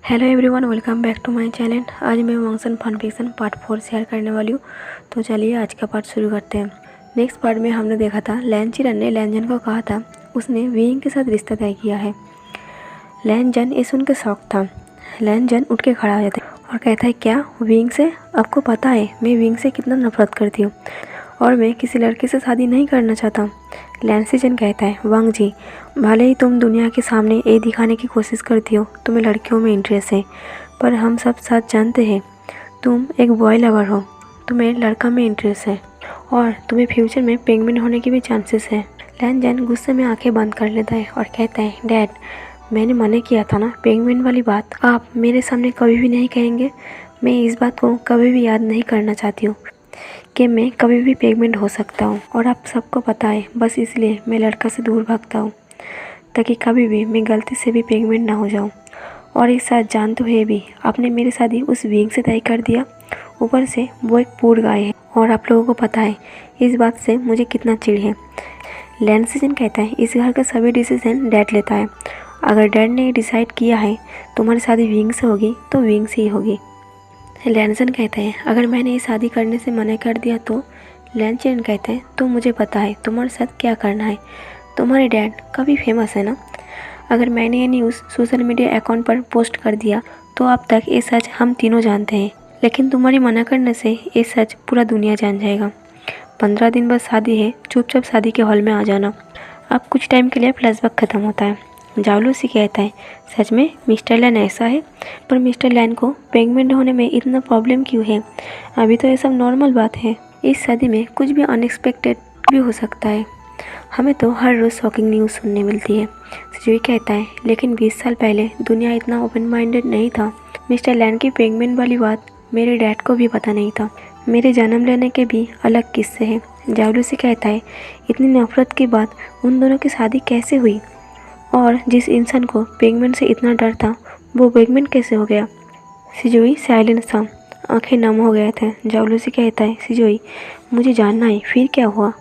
Hello everyone, welcome back to my channel. आज मैं वांगसन फन फिक्शन पार्ट 4 शेयर करने वाली हूँ। तो चलिए आज का पार्ट शुरू करते हैं। नेक्स्ट पार्ट में हमने देखा था लैनचिरन ने लैनजन को कहा था उसने विंग के साथ रिश्ता तय किया है। लैनजन ये सुन के शौक था। लैनजन उठ के खड़ा हो जाता है और कहता है, क्या विंग से? आपको पता है मैं विंग से कितना नफरत करती हूँ और मैं किसी लड़के से शादी नहीं करना चाहता। लैनसिजन कहता है, वांग जी, भले ही तुम दुनिया के सामने ये दिखाने की कोशिश करती हो तुम्हें लड़कियों में इंटरेस्ट है, पर हम सब साथ जानते हैं तुम एक बॉय लवर हो, तुम्हें लड़का में इंटरेस्ट है और तुम्हें फ्यूचर में पेंगुइन होने की भी चांसेस है। लैनजन गुस्से में आंखें बंद कर लेता है और कहता है, डैड, मैंने मना किया था ना, पेंगुइन वाली बात आप मेरे सामने कभी भी नहीं कहेंगे। मैं इस बात को कभी भी याद नहीं करना चाहती हूँ कि मैं कभी भी प्रेग्नेंट हो सकता हूँ और आप सबको पता है, बस इसलिए मैं लड़का से दूर भागता हूँ ताकि कभी भी मैं गलती से भी प्रेग्नेंट ना हो जाऊँ। और एक साथ जानते हुए भी आपने मेरी शादी उस विंग से तय कर दिया, ऊपर से वो एक पूर गाय है और आप लोगों को पता है इस बात से मुझे कितना चिढ़ है। लैनसिजन कहता है, इस घर का सभी डिसीजन डैड लेता है। अगर डैड ने डिसाइड किया है तुम्हारी शादी विंग से होगी तो विंग से ही होगी। लैनसन कहता है, अगर मैंने ये शादी करने से मना कर दिया तो? लैनचेन कहता है, तो मुझे पता है तुम्हारे साथ क्या करना है। तुम्हारे डैड काफ़ी फेमस है ना। अगर मैंने ये न्यूज़ सोशल मीडिया अकाउंट पर पोस्ट कर दिया तो अब तक ये सच हम तीनों जानते हैं, लेकिन तुम्हारी मना करने से ये सच पूरा दुनिया जान जाएगा। 15 दिन बाद शादी है, चुपचाप शादी के हॉल में आ जाना। अब कुछ टाइम के लिए फ्लैशबैक ख़त्म होता है। जावलूसी कहता है, सच में मिस्टर लैन ऐसा है, पर मिस्टर लैन को प्रेग्नेंट होने में इतना प्रॉब्लम क्यों है? अभी तो ये सब नॉर्मल बात है। इस शादी में कुछ भी अनएक्सपेक्टेड भी हो सकता है। हमें तो हर रोज़ शॉकिंग न्यूज़ सुनने मिलती है। सिजुई कहता है, लेकिन 20 साल पहले दुनिया इतना ओपन माइंडेड नहीं था। मिस्टर लैन की प्रेग्नेंट वाली बात मेरे डैड को भी पता नहीं था। मेरे जन्म लेने के भी अलग किस्से हैं। जावलूसी कहता है, इतनी नफरत के बाद उन दोनों की शादी कैसे हुई? और जिस इंसान को प्रेग्नेंट से इतना डर था वो प्रेग्नेंट कैसे हो गया? सिजुई साइलेंट था, आंखें नम हो गए थे। जावलूसी कहता है, सिजुई, मुझे जानना है फिर क्या हुआ?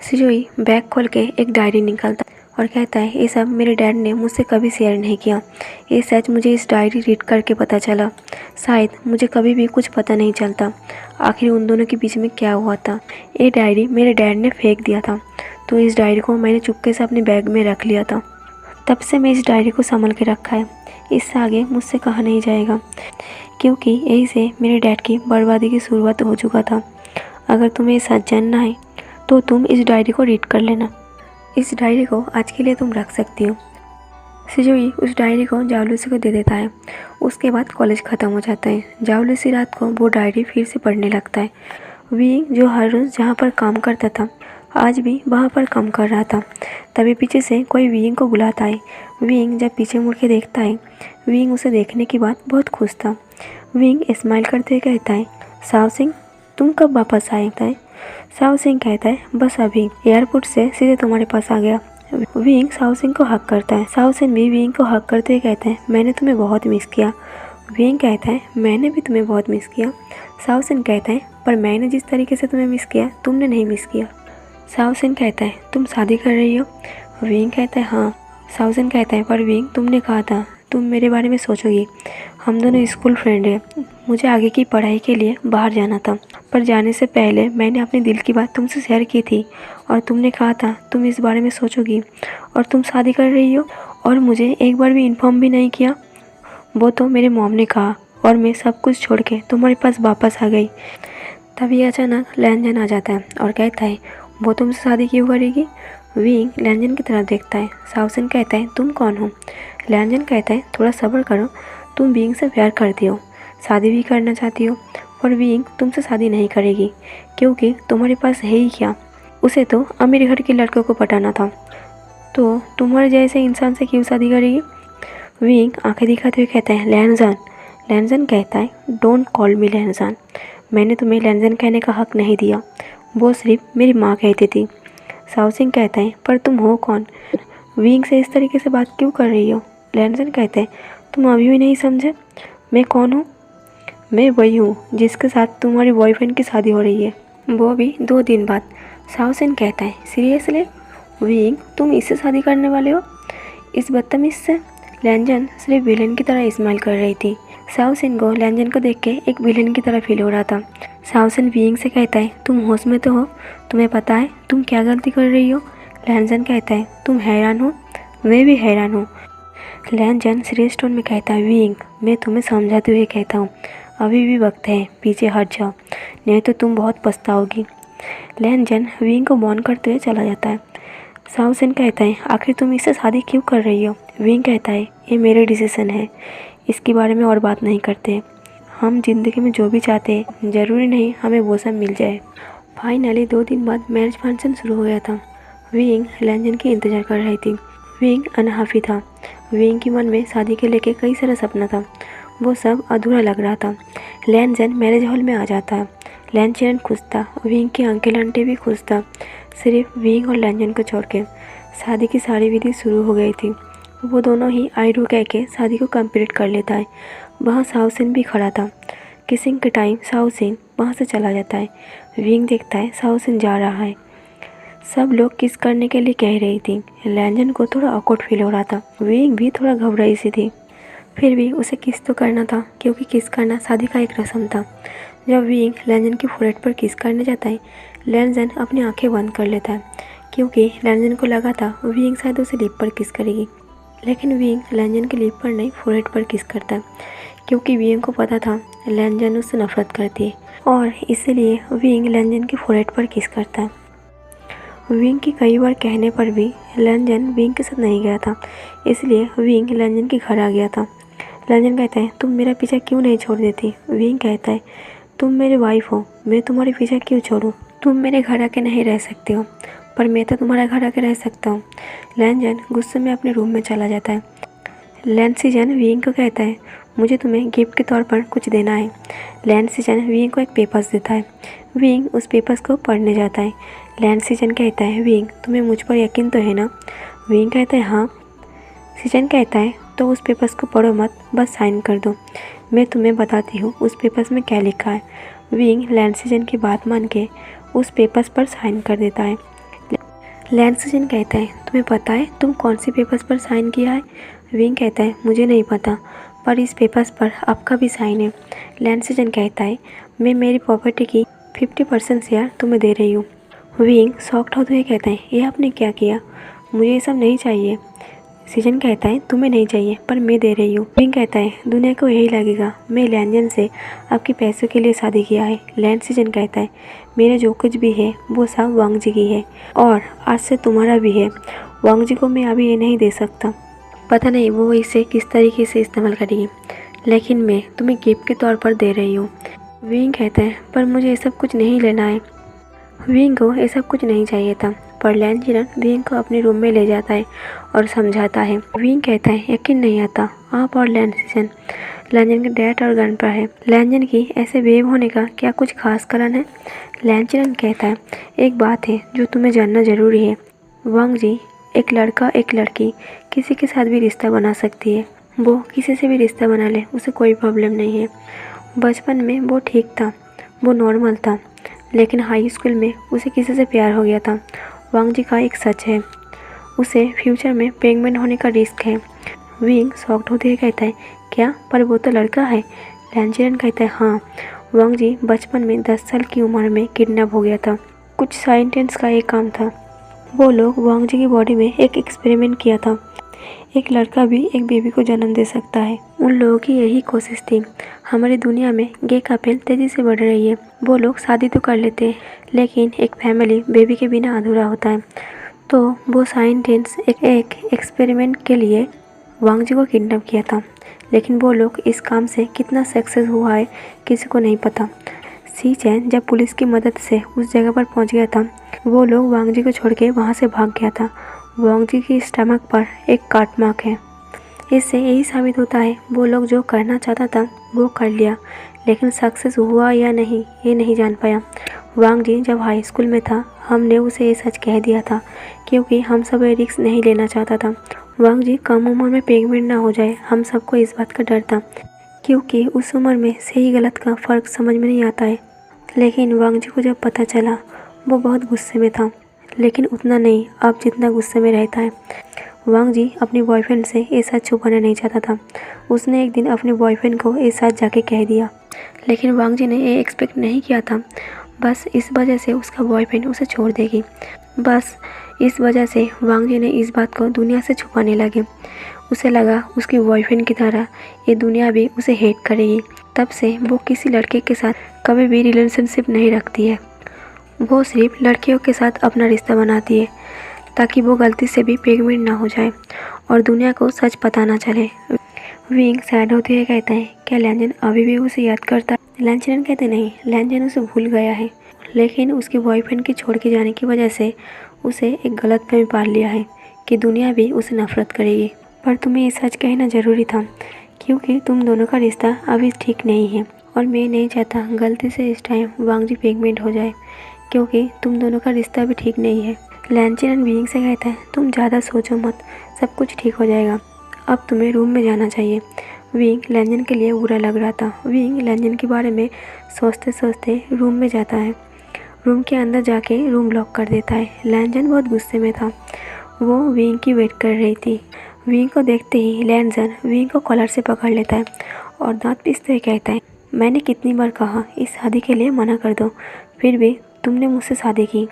सिजुई बैग खोल के एक डायरी निकालता और कहता है, ये सब मेरे डैड ने मुझसे कभी शेयर नहीं किया। ये सच मुझे इस डायरी रीड करके पता चला। शायद मुझे कभी भी कुछ पता नहीं चलता आखिर उन दोनों के बीच में क्या हुआ था। ये डायरी मेरे डैड ने फेंक दिया था, तो इस डायरी को मैंने चुपके से अपने बैग में रख लिया था। तब से मैं इस डायरी को संभल के रखा है। इससे आगे मुझसे कहा नहीं जाएगा, क्योंकि यही से मेरे डैड की बर्बादी की शुरुआत हो चुका था। अगर तुम्हें सच जानना है तो तुम इस डायरी को रीड कर लेना। इस डायरी को आज के लिए तुम रख सकती हो। सिजुई उस डायरी को जावलूसी को दे देता है। उसके बाद कॉलेज ख़त्म हो जाता है। जावलूसी रात को वो डायरी फिर से पढ़ने लगता है। विंग जो हर रोज़ जहाँ पर काम करता था आज भी वहाँ पर काम कर रहा था। तभी पीछे से कोई विंग को बुलाता है। विंग जब पीछे मुड़ के देखता है, विंग उसे देखने के बाद बहुत खुश था। विंग स्माइल करते हुए कहता है, साव सिंह, तुम कब वापस आए? साव सिंह कहता है, बस अभी एयरपोर्ट से सीधे तुम्हारे पास आ गया। विंग साव सिंह को हक करता है। साव सिंह भी विंग को हक करते हुए कहते हैं, मैंने तुम्हें बहुत मिस किया। विंग कहता है, मैंने भी तुम्हें बहुत मिस किया। साव सिंह कहता है, पर मैंने जिस तरीके से तुम्हें मिस किया तुमने नहीं मिस किया। सावसिन कहता है, तुम शादी कर रही हो? विंग कहता है, हाँ। सावसिन कहता है, पर विंग, तुमने कहा था तुम मेरे बारे में सोचोगी। हम दोनों स्कूल फ्रेंड हैं। मुझे आगे की पढ़ाई के लिए बाहर जाना था, पर जाने से पहले मैंने अपने दिल की बात तुमसे शेयर की थी और तुमने कहा था तुम इस बारे में सोचोगी और तुम शादी कर रही हो और मुझे एक बार भी इन्फॉर्म भी नहीं किया। वो तो मेरे मॉम ने कहा और मैं सब कुछ छोड़ के तुम्हारे पास वापस आ गई। तभी अचानक लैनजन आ जाता है और कहता है, वो तुमसे शादी क्यों करेगी? विंग लैनजन की तरफ देखता है। सावसिन कहता है, तुम कौन हो? लैनजन कहता है, थोड़ा सब्र करो, तुम विंग से प्यार करती हो, शादी भी करना चाहती हो, पर विंग तुमसे शादी नहीं करेगी क्योंकि तुम्हारे पास है ही क्या? उसे तो अमीर घर के लड़कों को पटाना था, तो तुम्हारे जैसे इंसान से क्यों शादी करेगी? विंग आंखें दिखाते हुए कहता है, लैनजन। लैनजन कहता है, डोंट कॉल मी लैनजन। मैंने तुम्हें लैनजन कहने का हक नहीं दिया, वो सिर्फ मेरी माँ कहती थी। सावसिंह कहता है, पर तुम हो कौन? विंग से इस तरीके से बात क्यों कर रही हो? लैनसन कहते हैं, तुम अभी भी नहीं समझे मैं कौन हूँ? मैं वही हूँ जिसके साथ तुम्हारी बॉयफ्रेंड की शादी हो रही है, वो भी 2 दिन बाद। सावसिंह कहता है, सीरियसली? विंग, तुम इससे शादी करने वाले हो? इस बदतमीज से? लैंजन सिर्फ विलेन की तरह स्माइल कर रही थी। शाओसिन को लैंजन को देख के एक विलेन की तरह फील हो रहा था। शाओसिन विंग से कहता है, तुम होश में तो हो? तुम्हें पता है तुम क्या गलती कर रही हो? लैंजन कहता है, तुम हैरान हो? मैं भी हैरान हूँ। लैंजन सीरियस टोन में कहता है, विंग मैं तुम्हें समझाते हुए कहता हूँ, अभी भी वक्त है, पीछे हट जाओ, नहीं तो तुम बहुत पछताओगी। लैंजन विंग को मौन करते हुए चला जाता है। शाओसिन कहता है, आखिर तुम इससे शादी क्यों कर रही हो? विंग कहता है, ये मेरे डिसीजन है, इसके बारे में और बात नहीं करते। हम जिंदगी में जो भी चाहते हैं ज़रूरी नहीं हमें वो सब मिल जाए। फाइनली 2 दिन बाद मैरिज फंक्शन शुरू हो गया था। विंग लैंजन की इंतज़ार कर रही थी। विंग अनहाफी था। विंग के मन में शादी के लेके कई सारा सपना था, वो सब अधूरा लग रहा था। लैंजन मैरिज हॉल में आ जाता है। लैंजन खुश था, विंग के अंकल आंटी भी खुश था, सिर्फ विंग और लैंजन को छोड़ के। शादी की सारी विधि शुरू हो गई थी। वो दोनों ही आई डू कह के शादी को कंप्लीट कर लेता है। वहाँ शाओसिन भी खड़ा था। किसिंग के टाइम शाओसिन वहाँ से चला जाता है। विंग देखता है शाओसिन जा रहा है। सब लोग किस करने के लिए कह रही थी। लैंजन को थोड़ा ऑकवर्ड फील हो रहा था। विंग भी थोड़ा घबराई सी थी, फिर भी उसे किस तो करना था, क्योंकि किस करना शादी का एक रस्म था। जब विंग लैंजन की फोrehead पर किस करने जाता है, लैंजन अपनी आंखें बंद कर लेता है, क्योंकि लैंजन को लगा था विंग शायद उसे लिप पर किस करेगी। लेकिन विंग लैंजन के लिप पर नहीं, फोrehead पर किस करता है, क्योंकि विंग को पता था लैंजन उससे नफरत करती है, और इसीलिए विंग लैंजन की फोrehead पर किस करता है। विंग की कई बार कहने पर भी लैंजन विंग के साथ नहीं गया था, इसलिए विंग लैंजन के घर आ गया था। लैंजन कहता है, तुम मेरा पीछा क्यों नहीं छोड़ देती? विंग कहता है, तुम मेरी वाइफ हो, मैं तुम्हारे पीछा क्यों छोड़ूं? तुम मेरे घर आके नहीं रह सकते हो, पर मैं तो तुम्हारा घर आके रह सकता हूँ। लैंजन गुस्से में अपने रूम में चला जाता है। लैंसिजन विंग को कहता है, मुझे तुम्हें गिफ्ट के तौर पर कुछ देना है। लैंसिजन विंग को एक पेपर्स देता है। विंग उस पेपर्स को पढ़ने जाता है। लैंसिजन कहता है, विंग तुम्हें मुझ पर यकीन तो है ना? विंग कहता है, हाँ। सीजन कहता है, तो उस पेपर्स को पढ़ो मत, बस साइन कर दो, मैं तुम्हें बताती हूँ उस पेपर्स में क्या लिखा है। विंग लैंसिजन की बात मान के उस पेपर्स पर साइन कर देता है। लैंसिजन कहता है, तुम्हें पता है तुम कौन सी पेपर्स पर साइन किया है? विंग कहता है, मुझे नहीं पता, पर इस पेपर्स पर आपका भी साइन है। लैंसिजन कहता है, मैं मेरी प्रॉपर्टी की 50% शेयर तुम्हें दे रही हूँ। विंग शॉक्ड होते हुए कहता है, ये आपने क्या किया? मुझे ये सब नहीं चाहिए। सीजन कहता है, तुम्हें नहीं चाहिए पर मैं दे रही हूँ। विंग कहता है, दुनिया को यही लगेगा मैं लैंजन से आपके पैसों के लिए शादी किया है। लैंसिजन कहता है, मेरा जो कुछ भी है वो सब वांग जी की है, और आज से तुम्हारा भी है। वांग जी को मैं अभी ये नहीं दे सकता, पता नहीं वो इसे किस तरीके से इस्तेमाल करेगी, लेकिन मैं तुम्हें गिफ्ट के तौर पर दे रही हूँ। विंग कहता है, पर मुझे ये सब कुछ नहीं लेना है। विंग को ये सब कुछ नहीं चाहिए था, पर लैंजन विंग को अपने रूम में ले जाता है और समझाता है। विंग कहता है, यकीन नहीं आता, आप और लैंजन के डैड और गन पर है। लैंजन की ऐसे बेब होने का क्या कुछ खास कारण है? लैंजन कहता है, एक बात है जो तुम्हें जानना जरूरी है, वांग जी एक लड़का एक लड़की किसी के साथ भी रिश्ता बना सकती है, वो किसी से भी रिश्ता बना ले, उसे कोई प्रॉब्लम नहीं है। बचपन में वो ठीक था, वो नॉर्मल था, लेकिन हाई स्कूल में उसे किसी से प्यार हो गया था। वांग जी का एक सच है, उसे फ्यूचर में प्रेग्नेंट होने का रिस्क है। विंग शॉक्ड होते हुए कहता है, क्या? पर वो तो लड़का है। लैंजन कहता है, हाँ, वांग जी बचपन में 10 साल की उम्र में किडनैप हो गया था, कुछ साइंटिस्ट का एक काम था। वो लोग वांग जी की बॉडी में एक एक्सपेरिमेंट किया था, एक लड़का भी एक बेबी को जन्म दे सकता है। उन लोगों की यही कोशिश थी। हमारी दुनिया में गे कपल तेज़ी से बढ़ रही है, वो लोग शादी तो कर लेते हैं, लेकिन एक फैमिली बेबी के बिना अधूरा होता है। तो वो साइंटिस्ट एक एक्सपेरिमेंट के लिए वांग जी को किडनैप किया था, लेकिन वो लोग इस काम से कितना सक्सेस हुआ है किसी को नहीं पता। सी चैन जब पुलिस की मदद से उस जगह पर पहुंच गया था, वो लोग वांग जी को छोड़ के वहाँ से भाग गया था। वांग जी की स्टमक पर एक काट मार्क है। इससे यही साबित होता है वो लोग जो करना चाहता था वो कर लिया, लेकिन सक्सेस हुआ या नहीं ये नहीं जान पाया। वांग जी जब हाई स्कूल में था, हमने उसे ये सच कह दिया था, क्योंकि हम सब ये रिस्क नहीं लेना चाहता था। वांग जी कम उम्र में प्रेग्नेंट ना हो जाए, हम सबको इस बात का डर था, क्योंकि उस उम्र में सही गलत का फ़र्क समझ में नहीं आता है। लेकिन वांग जी को जब पता चला, वो बहुत गुस्से में था, लेकिन उतना नहीं अब जितना गुस्से में रहता है। वांग जी अपने बॉयफ्रेंड से ये सच छुपाना नहीं चाहता था। उसने एक दिन अपने बॉयफ्रेंड को ये सच जाके कह दिया, लेकिन वांग जी ने ये एक्सपेक्ट नहीं किया था बस इस वजह से उसका बॉयफ्रेंड उसे छोड़ देगी। बस इस वजह से वांग जी ने इस बात को दुनिया से छुपाने लगे। उसे लगा उसकी बॉयफ्रेंड की तरह ये दुनिया भी उसे हेट करेगी। तब से वो किसी लड़के के साथ कभी भी रिलेशनशिप नहीं रखती है। वो सिर्फ लड़कियों के साथ अपना रिश्ता बनाती है ताकि वो गलती से भी प्रेग्नेंट ना हो जाए और दुनिया को सच पता ना चले। विंग सैड होते हुए कहता है, क्या लैंजन अभी भी उसे याद करता है? लैंजन कहते नहीं, लैंजन उसे भूल गया है, लेकिन उसके बॉयफ्रेंड के छोड़ के जाने की वजह से उसे एक गलतफहमी पाल लिया है कि दुनिया भी उसे नफरत करेगी। पर तुम्हें ये सच कहना ज़रूरी था क्योंकि तुम दोनों का रिश्ता अभी ठीक नहीं है और मैं नहीं चाहता गलती से इस टाइम वांग जी प्रेग्नेंट हो जाए क्योंकि तुम दोनों का रिश्ता भी ठीक नहीं है। लैंजन विंग से कहता है, तुम ज़्यादा सोचो मत, सब कुछ ठीक हो जाएगा, अब तुम्हें रूम में जाना चाहिए। विंग लैंजन के लिए बुरा लग रहा था। विंग लैंजन के बारे में सोचते सोचते रूम में जाता है। रूम के अंदर जाके रूम लॉक कर देता है। लैंजन बहुत गुस्से में था। वो विंग की वेट कर रही थी। विंग को देखते ही लैंजन विंग को कॉलर से पकड़ लेता है और दांत पीसते हुए कहता है, मैंने कितनी बार कहा इस शादी के लिए मना कर दो, फिर भी तुमने मुझसे शादी की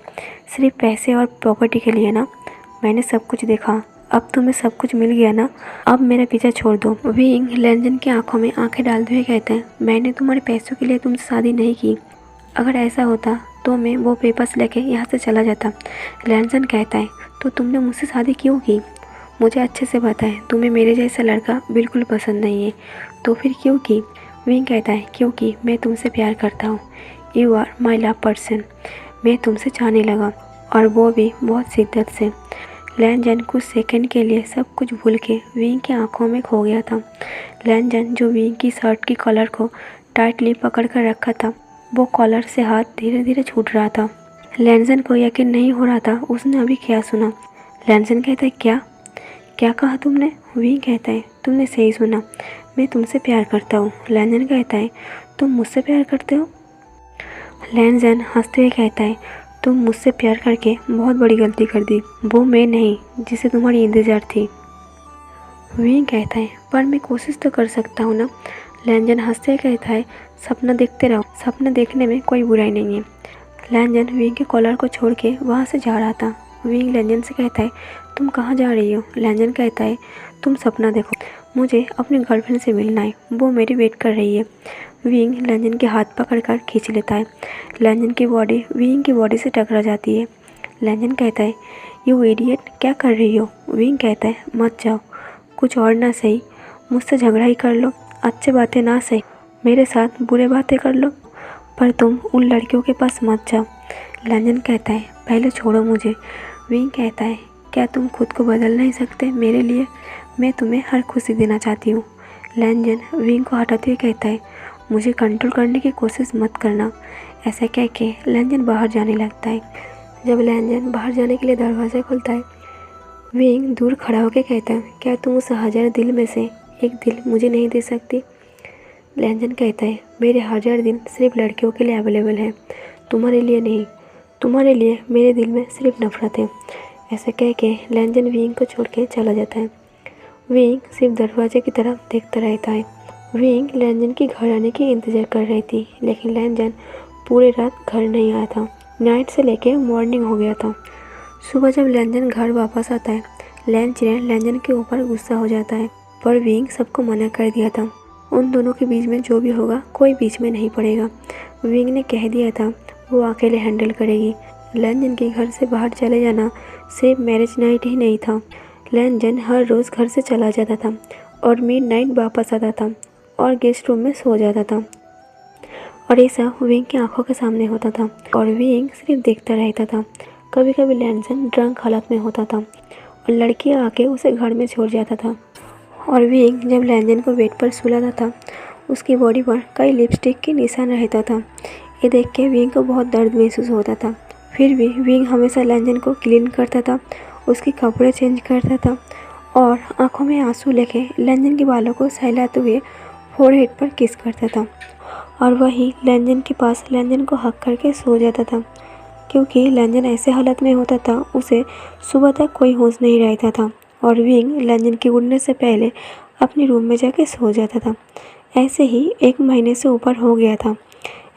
सिर्फ पैसे और प्रॉपर्टी के लिए ना। मैंने सब कुछ देखा, अब तुम्हें सब कुछ मिल गया ना, अब मेरा पीछा छोड़ दो। विंग लैंजन की आंखों में आंखें डालते हुए कहते हैं, मैंने तुम्हारे पैसों के लिए तुमसे शादी नहीं की, अगर ऐसा होता तो मैं वो पेपर्स लेके यहाँ से चला जाता। लैंजन कहता है, तो तुमने मुझसे शादी क्यों की? मुझे अच्छे से पता है तुम्हें मेरे जैसा लड़का बिल्कुल पसंद नहीं है, तो फिर क्यों की? विंग कहता है, क्योंकि मैं तुमसे प्यार करता हूँ, you are my love person. मैं तुमसे चाहने लगा और वो भी बहुत शिद्दत से। लैंजन कुछ सेकंड के लिए सब कुछ भूल के विंग की आंखों में खो गया था। लैंजन जो विंग की शर्ट की कॉलर को टाइटली पकड़ कर रखा था, वो कॉलर से हाथ धीरे धीरे छूट रहा था। लैंजन को यकीन नहीं हो रहा था उसने अभी क्या सुना। लैंजन कहता है, क्या क्या कहा तुमने? विंग कहता है, तुमने सही सुना, मैं तुमसे प्यार करता हूँ। लैंजन कहता है, तुम मुझसे प्यार करते हो? लैंजन हंसते हुए कहता है, तुम मुझसे प्यार करके बहुत बड़ी गलती कर दी, वो मैं नहीं जिसे तुम्हारी इंतज़ार थी। विंग कहता है, पर मैं कोशिश तो कर सकता हूँ ना। लैंजन हंसते हुए कहता है, सपना देखते रहो, सपना देखने में कोई बुराई नहीं है। लैंजन विंग के कॉलर को छोड़ के वहाँ से जा रहा था। विंग लैंजन से कहता है, तुम कहाँ जा रही हो? लैंजन कहता है, तुम सपना देखो, मुझे अपनी गर्लफ्रेंड से मिलना है, वो मेरी वेट कर रही है। विंग लैंजन के हाथ पकड़कर खींच लेता है। लैंजन की बॉडी विंग की बॉडी से टकरा जाती है। लैंजन कहता है, यू इडियट, क्या कर रही हो? विंग कहता है, मत जाओ, कुछ और ना सही मुझसे झगड़ा ही कर लो, अच्छी बातें ना सही मेरे साथ बुरे बातें कर लो, पर तुम उन लड़कियों के पास मत जाओ। लैंजन कहता है, पहले छोड़ो मुझे। विंग कहता है, क्या तुम खुद को बदल नहीं सकते मेरे लिए? मैं तुम्हें हर खुशी देना चाहती हूँ। लैंजन विंग को हटाते हुए कहता है, मुझे कंट्रोल करने की कोशिश मत करना। ऐसा कह के लैंजन बाहर जाने लगता है। जब लैंजन बाहर जाने के लिए दरवाज़ा खोलता है, विंग दूर खड़ा होकर कहता है, क्या तुम उस 1000 दिल में से एक दिल मुझे नहीं दे सकती? लैंजन कहता है, मेरे 1000 दिल सिर्फ लड़कियों के लिए अवेलेबल है, तुम्हारे लिए नहीं। तुम्हारे लिए मेरे दिल में सिर्फ नफरत है। ऐसा कह के लैंजन विंग को छोड़ के चला जाता है। विंग सिर्फ दरवाजे की तरफ देखता रहता है। विंग लैंजन की घर आने की इंतज़ार कर रही थी, लेकिन लैंजन पूरी रात घर नहीं आया था। नाइट से लेके मॉर्निंग हो गया था। सुबह जब लैंजन घर वापस आता है, लैंजन के ऊपर गुस्सा हो जाता है, पर विंग सबको मना कर दिया था। उन दोनों के बीच में जो भी होगा कोई बीच में नहीं पड़ेगा। विंग ने कह दिया था वो अकेले हैंडल करेगी। लैंजन के घर से बाहर चले जाना सिर्फ मैरिज नाइट ही नहीं था। लैंजन हर रोज़ घर से चला जाता था और मिडनाइट वापस आता था और गेस्ट रूम में सो जाता था, और ऐसा विंग की आंखों के सामने होता था और विंग सिर्फ देखता रहता था। कभी कभी लैंजन ड्रंक हालत में होता था और लड़कियां आके उसे घर में छोड़ जाता था, और विंग जब लैंजन को बेड पर सुलाता था उसकी बॉडी पर कई लिपस्टिक के निशान रहता था। ये देख के विंग को बहुत दर्द महसूस होता था। फिर भी विंग हमेशा लैंजन को क्लीन करता था, उसके कपड़े चेंज करता था और आंखों में आंसू लेके लैंजन के बालों को सहलाते हुए फोरहेड पर किस करता था, और वही लैंजन के पास लैंजन को हक करके सो जाता था। क्योंकि लैंजन ऐसे हालत में होता था उसे सुबह तक कोई होश नहीं रहता था और विंग लैंजन के उड़ने से पहले अपने रूम में जाके सो जाता था। ऐसे ही 1 महीने से ऊपर हो गया था।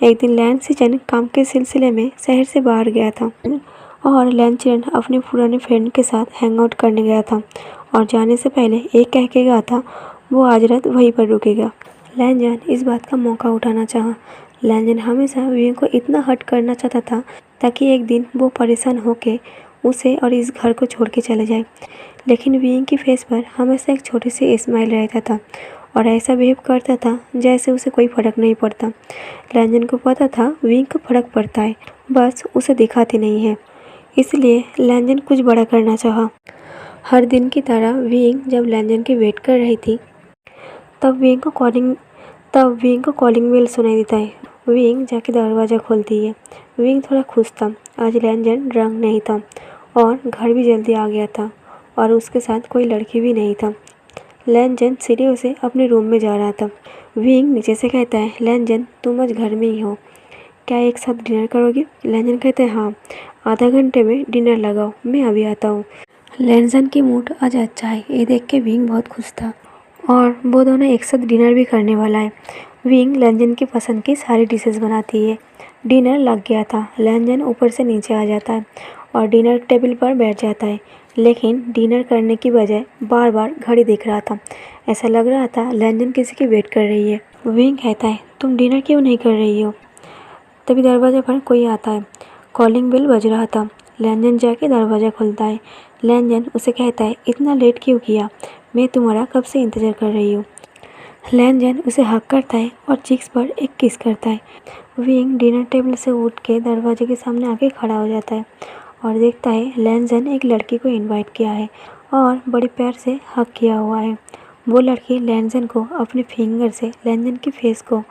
एक दिन लैंचिरन काम के सिलसिले में शहर से बाहर गया था और लैंचिरन अपने पुराने फ्रेंड के साथ हैंग आउट करने गया था और जाने से पहले एक कह के गया था वो आज रात वहीं पर रुकेगा। लैंजन इस बात का मौका उठाना चाहा। लैंजन हमेशा विंग को इतना हर्ट करना चाहता था ताकि एक दिन वो परेशान होके उसे और इस घर को छोड़ के चले जाए, लेकिन विंग की फेस पर हमेशा एक छोटी सी स्माइल रहता था और ऐसा बिहेव करता था जैसे उसे कोई फ़र्क नहीं पड़ता। लैंजन को पता था विंग को फ़र्क पड़ता है, बस उसे दिखाती नहीं है। इसलिए लैंजन कुछ बड़ा करना चाहा। हर दिन की तरह विंग जब लैंजन की वेट कर रही थी तब विंग को कॉलिंग बेल सुनाई देता है। विंग जाके दरवाज़ा खोलती है। विंग थोड़ा खुश था। आज लैंजन ड्रंक नहीं था और घर भी जल्दी आ गया था और उसके साथ कोई लड़की भी नहीं था। लैंजन सीढ़ियों से अपने रूम में जा रहा था। विंग नीचे से कहता है, लैंजन तुम आज घर में ही हो, क्या एक साथ डिनर करोगे? लैंजन कहता है, हाँ, आधा घंटे में डिनर लगाओ, मैं अभी आता हूँ। लैंजन की मूड आज अच्छा है, ये देख के विंग बहुत खुश था और वो दोनों एक साथ डिनर भी करने वाला है। विंग लैंजन की पसंद की सारी डिशेस बनाती है। डिनर लग गया था। लैंजन ऊपर से नीचे आ जाता है और डिनर टेबल पर बैठ जाता है, लेकिन डिनर करने की बजाय बार बार घड़ी देख रहा था। ऐसा लग रहा था लैंजन किसी की वेट कर रही है। विंग कहता है, तुम डिनर क्यों नहीं कर रही हो? तभी दरवाजे पर कोई आता है। कॉलिंग बेल बज रहा था। लैंजन जाके दरवाज़ा खोलता है। लैंजन उसे कहता है, इतना लेट क्यों किया? मैं तुम्हारा कब से इंतज़ार कर रही हूँ। लैंजन उसे हक करता है और चीक्स पर एक किस करता है। विंग डिनर टेबल से उठ के दरवाजे के सामने आके खड़ा हो जाता है और देखता है लैंजन एक लड़की को इनवाइट किया है और बड़े प्यार से हक किया हुआ है। वो लड़की लैंजन को अपने फिंगर से लैंजन की फेस को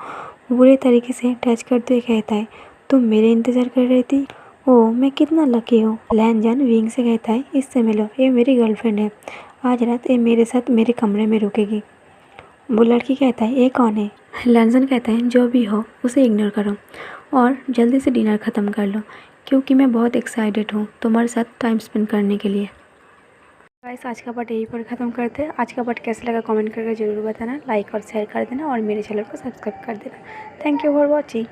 बुरे तरीके से टच करते हुए कहता है, तुम मेरे इंतज़ार कर रही थी? ओह, मैं कितना लकी हूँ। लैंजन विंग से कहता है, इससे मिलो, ये मेरी गर्लफ्रेंड है, आज रात ये मेरे साथ मेरे कमरे में रुकेगी। वो लड़की कहता है, ये कौन है? लैंजन कहता है, जो भी हो उसे इग्नोर करो और जल्दी से डिनर ख़त्म कर लो, क्योंकि मैं बहुत एक्साइटेड हूँ तुम्हारे साथ टाइम स्पेंड करने के लिए। गाइस, आज का पार्ट यहीं पर ख़त्म करते हैं। आज का पार्ट कैसा लगा कमेंट करके ज़रूर बताना, लाइक और शेयर कर देना और मेरे चैनल को सब्सक्राइब कर देना। Thank you for watching.